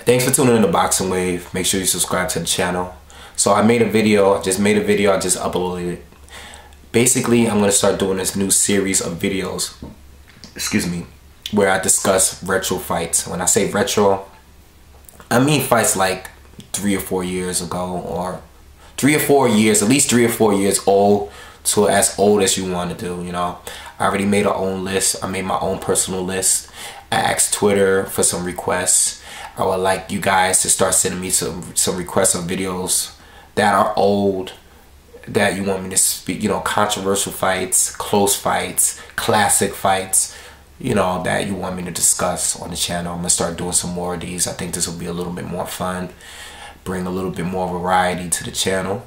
Thanks for tuning in to Boxingwave. Make sure you subscribe to the channel. So I made a video, I just uploaded it. Basically, I'm going to start doing this new series of videos, where I discuss retro fights. When I say retro, I mean fights like 3 or 4 years ago, or 3 or 4 years, at least 3 or 4 years old to as old as you want to do, you know. I already made my own list. I made my own personal list. I asked Twitter for some requests. I would like you guys to start sending me some requests of videos that are old, that you want me to speak, you know, controversial fights, close fights, classic fights, you know, that you want me to discuss on the channel. I'm gonna start doing some more of these. I think this will be a little bit more fun, bring a little bit more variety to the channel.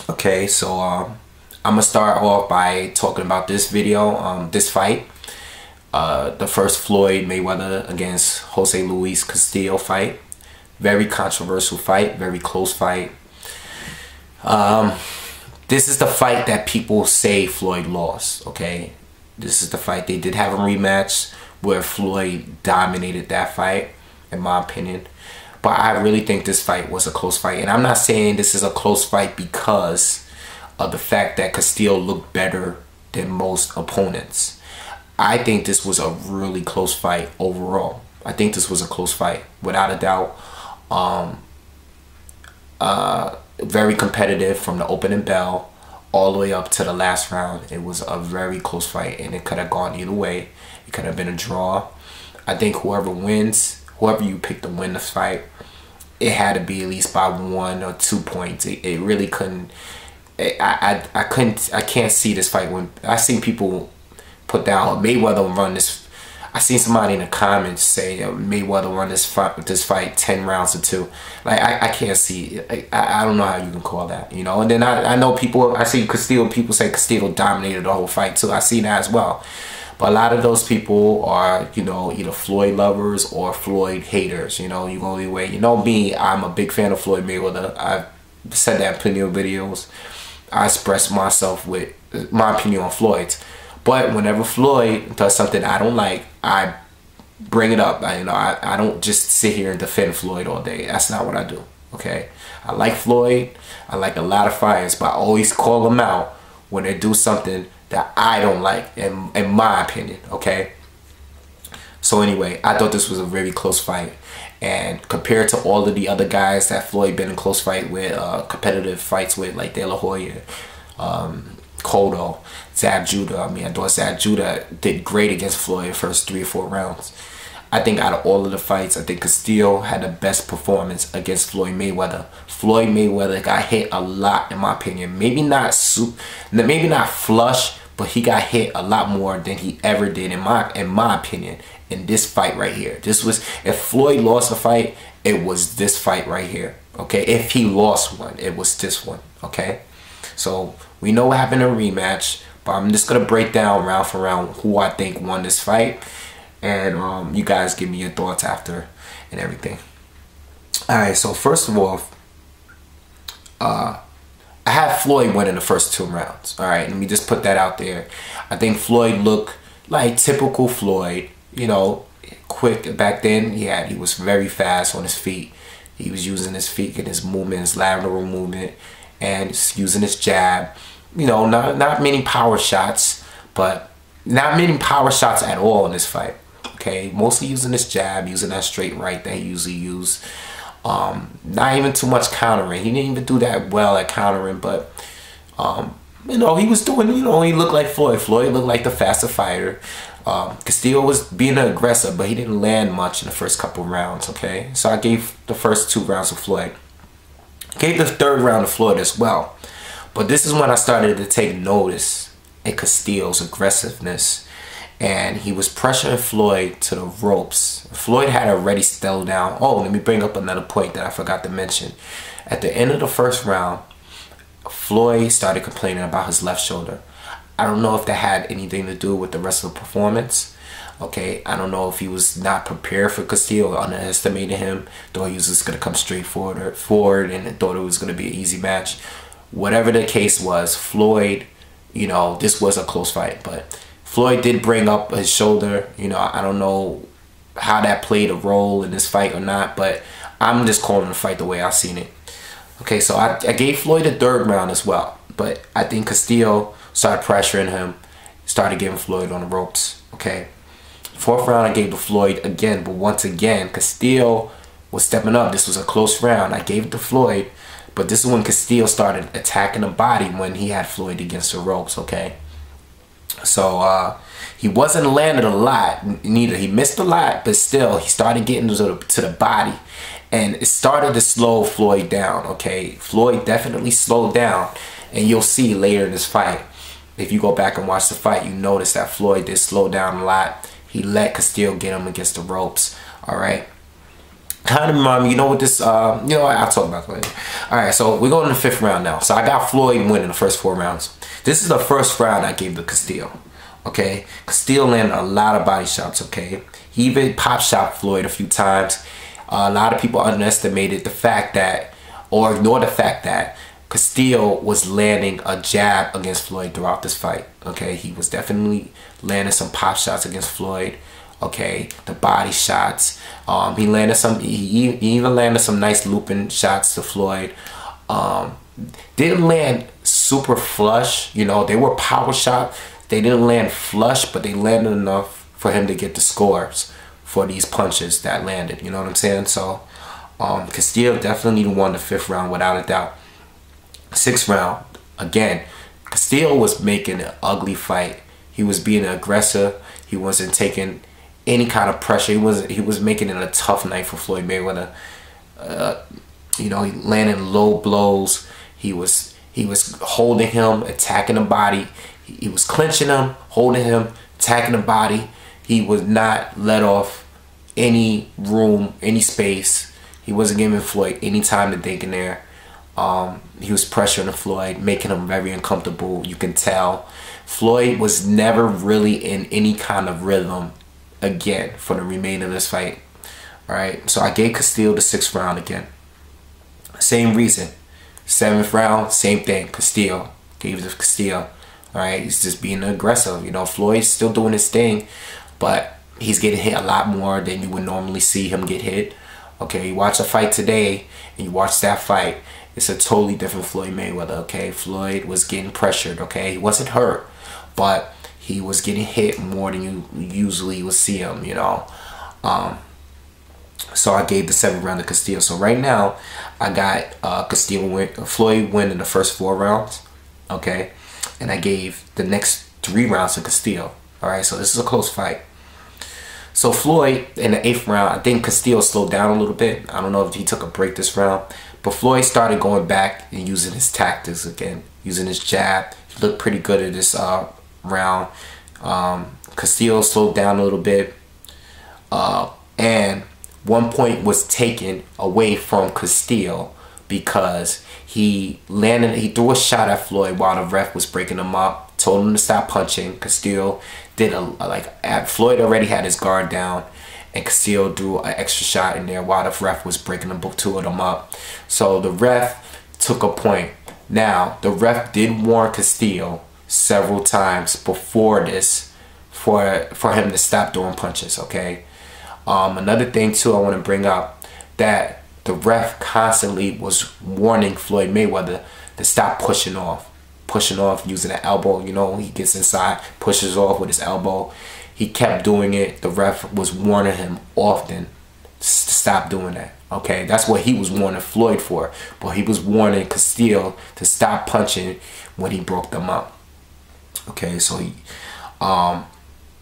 Okay, so I'm gonna start off by talking about this video, this fight. The first Floyd Mayweather against Jose Luis Castillo fight. Very controversial fight, very close fight. This is the fight that people say Floyd lost, okay? This is the fight. They did have a rematch where Floyd dominated that fight, in my opinion. But I really think this fight was a close fight. And I'm not saying this is a close fight because of the fact that Castillo looked better than most opponents. I think this was a really close fight overall. I think this was a close fight, without a doubt. Very competitive from the opening bell all the way up to the last round. It was a very close fight, and it could have gone either way. It could have been a draw. I think whoever wins, whoever you pick to win the fight, it had to be at least by 1 or 2 points. It really couldn't. I can't see this fight when I seen people put down Mayweather run this. I seen somebody in the comments say Mayweather run this fight 10 rounds to 2. Like I can't see. I don't know how you can call that, you know. And then I know people. I see Castillo. People say Castillo dominated the whole fight too. I see that as well. But a lot of those people are, you know, either Floyd lovers or Floyd haters. You know, you go either way. You know me. I'm a big fan of Floyd Mayweather. I've said that in plenty of videos. I express myself with my opinion on Floyd's. But whenever Floyd does something I don't like, I bring it up. I don't just sit here and defend Floyd all day. That's not what I do, okay? I like Floyd. I like a lot of fighters, but I always call them out when they do something that I don't like, in my opinion, okay? So anyway, I thought this was a very close fight. And compared to all of the other guys that Floyd been in close fight with, competitive fights with, like De La Hoya, Cotto, Zab Judah. I mean, I thought Zab Judah did great against Floyd the first 3 or 4 rounds. I think out of all of the fights, I think Castillo had the best performance against Floyd Mayweather. Floyd Mayweather got hit a lot, in my opinion. Maybe not flush, but he got hit a lot more than he ever did, in my opinion, in this fight right here. This was, if Floyd lost a fight, it was this fight right here, okay? If he lost one, it was this one, okay? So we know what happened in a rematch, but I'm just gonna break down round for round who I think won this fight, and you guys give me your thoughts after and everything. All right, so first of all, I had Floyd winning the first 2 rounds. All right, let me just put that out there. I think Floyd looked like typical Floyd, you know, quick back then. Yeah, he was very fast on his feet. He was using his feet and his movement, his lateral movement, and using his jab. You know, not many power shots, but not many power shots at all in this fight. Okay, mostly using his jab, using that straight right that he usually used. Not even too much countering. He didn't even do that well at countering, but you know, he was doing, you know, he looked like Floyd. Floyd looked like the faster fighter. Castillo was being an aggressor, but he didn't land much in the first couple rounds, okay? So I gave the first 2 rounds to Floyd. Gave the 3rd round to Floyd as well. But this is when I started to take notice in Castillo's aggressiveness. And he was pressuring Floyd to the ropes. Floyd had already settled down. Oh, let me bring up another point that I forgot to mention. At the end of the first round, Floyd started complaining about his left shoulder. I don't know if that had anything to do with the rest of the performance. Okay, I don't know if he was not prepared for Castillo, underestimated him, thought he was just going to come straight forward and thought it was going to be an easy match. Whatever the case was, Floyd, you know, this was a close fight, but Floyd did bring up his shoulder. You know, I don't know how that played a role in this fight or not, but I'm just calling the fight the way I've seen it. Okay, so I gave Floyd a third round as well, but I think Castillo started pressuring him, started giving Floyd on the ropes. Okay, fourth round I gave to Floyd again, but once again Castillo was stepping up. This was a close round. I gave it to Floyd, but this is when Castillo started attacking the body when he had Floyd against the ropes. Okay, so he wasn't landing a lot, neither. He missed a lot, but still he started getting to the body, and it started to slow Floyd down. Okay, Floyd definitely slowed down, and you'll see later in this fight, if you go back and watch the fight, you notice that Floyd did slow down a lot. He let Castillo get him against the ropes. All right, kind of remind me, you know what this, I'll talk about it later. All right, so we're going to the fifth round now. So I got Floyd winning the first 4 rounds. This is the first round I gave to Castillo. Okay, Castillo landed a lot of body shots. Okay, he even pop shot Floyd a few times. A lot of people underestimated the fact that, or ignored the fact that, Castillo was landing a jab against Floyd throughout this fight. Okay, he was definitely landing some pop shots against Floyd. Okay, the body shots. He landed some. He even landed some nice looping shots to Floyd. Didn't land super flush. You know, they were power shot. They didn't land flush, but they landed enough for him to get the scores for these punches that landed. You know what I'm saying? So Castillo definitely won the 5th round without a doubt. 6th round, again, Castillo was making an ugly fight. He was being aggressive. He wasn't taking any kind of pressure. He was making it a tough night for Floyd Mayweather. You know, he landed low blows. He was holding him, attacking the body. He was clinching him, holding him, attacking the body. He would not let off any room, any space. He wasn't giving Floyd any time to think in there. He was pressuring Floyd, making him very uncomfortable. You can tell Floyd was never really in any kind of rhythm again for the remainder of this fight. All right, so I gave Castillo the 6th round again. Same reason. 7th round, same thing. Castillo gave it to Castillo. All right, he's just being aggressive. You know, Floyd's still doing his thing, but he's getting hit a lot more than you would normally see him get hit. Okay, you watch a fight today and you watch that fight, it's a totally different Floyd Mayweather. Okay, Floyd was getting pressured. Okay, he wasn't hurt, but he was getting hit more than you usually would see him. You know, so I gave the 7th round to Castillo. So right now, I got Floyd winning the first 4 rounds. Okay, and I gave the next 3 rounds to Castillo. All right, so this is a close fight. So Floyd in the 8th round, I think Castillo slowed down a little bit. I don't know if he took a break this round, but Floyd started going back and using his tactics again, using his jab. He looked pretty good at this round. Castillo slowed down a little bit, and 1 point was taken away from Castillo because he threw a shot at Floyd while the ref was breaking him up, told him to stop punching. Castillo did Floyd already had his guard down, and Castillo threw an extra shot in there while the ref was breaking the 2 of them up. So the ref took a point. Now, the ref did warn Castillo several times before this for him to stop throwing punches, okay? Another thing too I want to bring up, that the ref constantly was warning Floyd Mayweather to stop pushing off using an elbow. You know, he gets inside, pushes off with his elbow. He kept doing it. The ref was warning him often to stop doing that. Okay, that's what he was warning Floyd for, but he was warning Castillo to stop punching when he broke them up. Okay, so he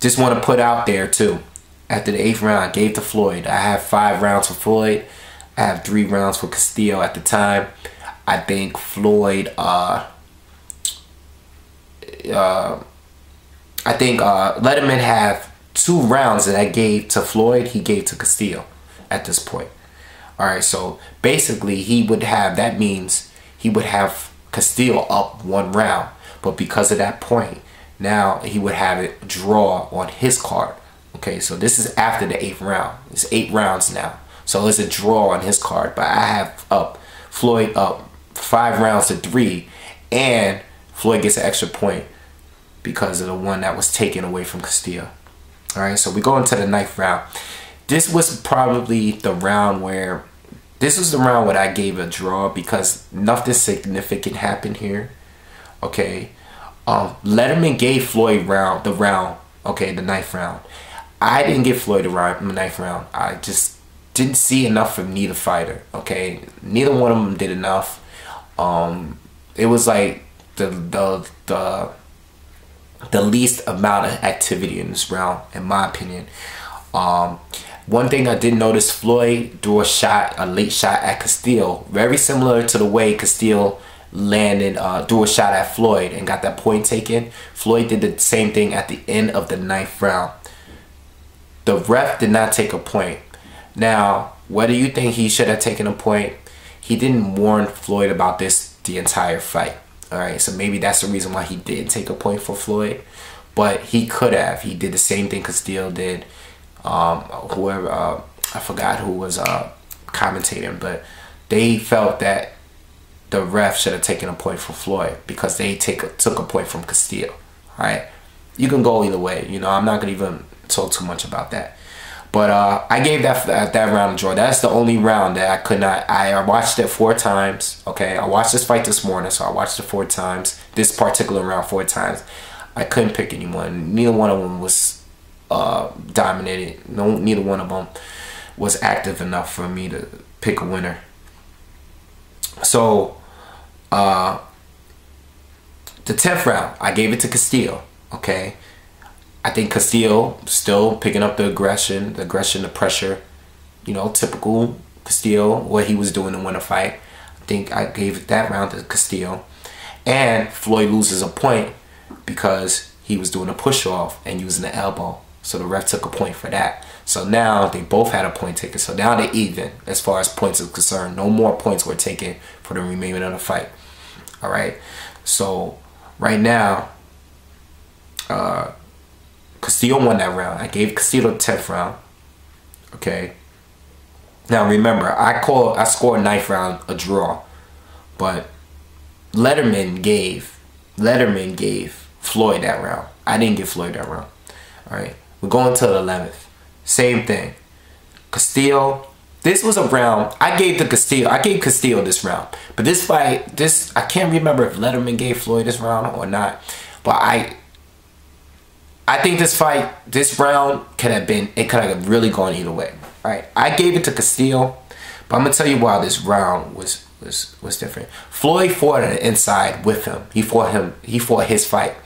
just want to put out there too, after the 8th round I gave to Floyd, I have 5 rounds for Floyd. I have 3 rounds for Castillo at the time. I think Floyd let him have 2 rounds that I gave to Floyd, he gave to Castillo at this point. Alright, so basically that means he would have Castillo up 1 round. But because of that point, now he would have it draw on his card. Okay, so this is after the 8th round. It's 8 rounds now. So it's a draw on his card. But I have Floyd up 5 rounds to 3. And Floyd gets an extra point because of the one that was taken away from Castillo. Alright, so we go into the 9th round. this was probably the round where, this was the round where I gave a draw because nothing significant happened here. Okay. Letterman gave Floyd the round, okay, the 9th round. I didn't give Floyd the 9th round. I just didn't see enough from neither fighter, okay? Neither one of them did enough. It was like the least amount of activity in this round, in my opinion. One thing I did notice, Floyd threw a late shot at Castillo, very similar to the way Castillo landed, threw a shot at Floyd and got that point taken. Floyd did the same thing at the end of the 9th round. The ref did not take a point. Now, whether you think he should have taken a point, he didn't warn Floyd about this the entire fight. Alright, so maybe that's the reason why he didn't take a point for Floyd. But he could have. He did the same thing Castillo did. Whoever, I forgot who was commentating, but they felt that the ref should have taken a point for Floyd because they took a point from Castillo. Alright, you can go either way. You know, I'm not gonna even talk too much about that. But I gave that round a draw. That's the only round that I could not. I watched it 4 times. Okay, I watched this fight this morning, so I watched it 4 times. This particular round 4 times. I couldn't pick anyone. Neither one of them was dominated. Neither one of them was active enough for me to pick a winner. So the 10th round, I gave it to Castillo. Okay. I think Castillo still picking up the aggression, the pressure. You know, typical Castillo, what he was doing to win a fight. I think I gave that round to Castillo. And Floyd loses a point because he was doing a push-off and using the elbow. So the ref took a point for that. So now they both had a point taken. So now they're even as far as points are concerned. No more points were taken for the remainder of the fight. All right. So right now, Castillo won that round. I gave Castillo the 10th round. Okay. Now remember, I scored 9th round a draw, but Letterman gave Floyd that round. I didn't give Floyd that round. All right. We're going to the 11th. Same thing. Castillo. This was a round I gave to Castillo. I gave Castillo this round, but this fight, I can't remember if Letterman gave Floyd this round or not, but I think this round could have really gone either way. All right, I gave it to Castillo, but I'm gonna tell you why this round was different. Floyd fought on the inside with him. He fought his fight.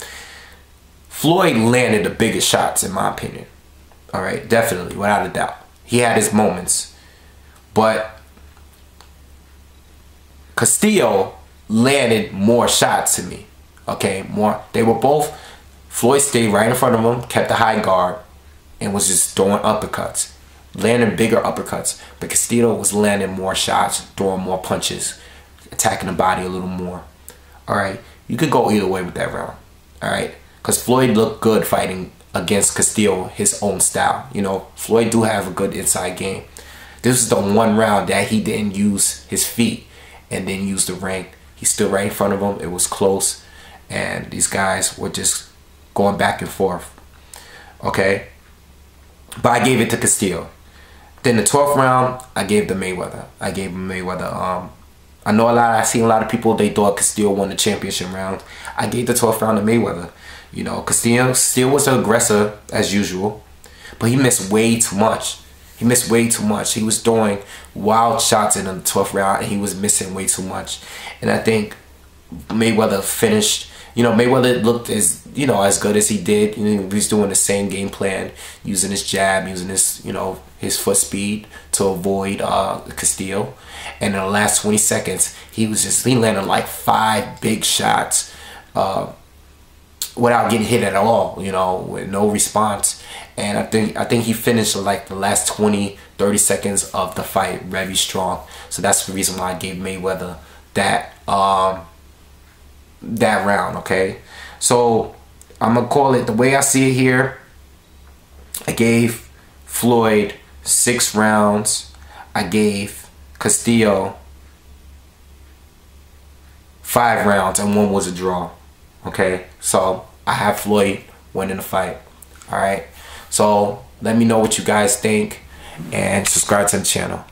Floyd landed the biggest shots in my opinion. All right, definitely, without a doubt. He had his moments, but Castillo landed more shots to me. Okay, more. They were both. Floyd stayed right in front of him, kept the high guard, and was just throwing uppercuts. Landing bigger uppercuts. But Castillo was landing more shots, throwing more punches, attacking the body a little more. Alright, you could go either way with that round. Alright, because Floyd looked good fighting against Castillo, his own style. You know, Floyd do have a good inside game. This is the one round that he didn't use his feet and didn't use the ring. He stood right in front of him. It was close. And these guys were just going back and forth. Okay. But I gave it to Castillo. Then the 12th round, I gave to Mayweather. I gave him Mayweather. I know I've seen a lot of people, they thought Castillo won the championship round. I gave the 12th round to Mayweather. You know, Castillo still was an aggressor as usual, but he missed way too much. He missed way too much. He was throwing wild shots in the 12th round and he was missing way too much. And I think Mayweather finished. You know, Mayweather looked as good as he did. You know, he was doing the same game plan, using his jab, using his, his foot speed to avoid Castillo. And in the last 20 seconds, he landed like 5 big shots without getting hit at all, with no response. And I think he finished like the last 20-30 seconds of the fight very strong. So that's the reason why I gave Mayweather that round. Okay, so I'm gonna call it the way I see it here. I gave Floyd 6 rounds. I gave Castillo 5 rounds and 1 was a draw. Okay, so I have Floyd winning the fight. All right, so let me know what you guys think, and subscribe to the channel.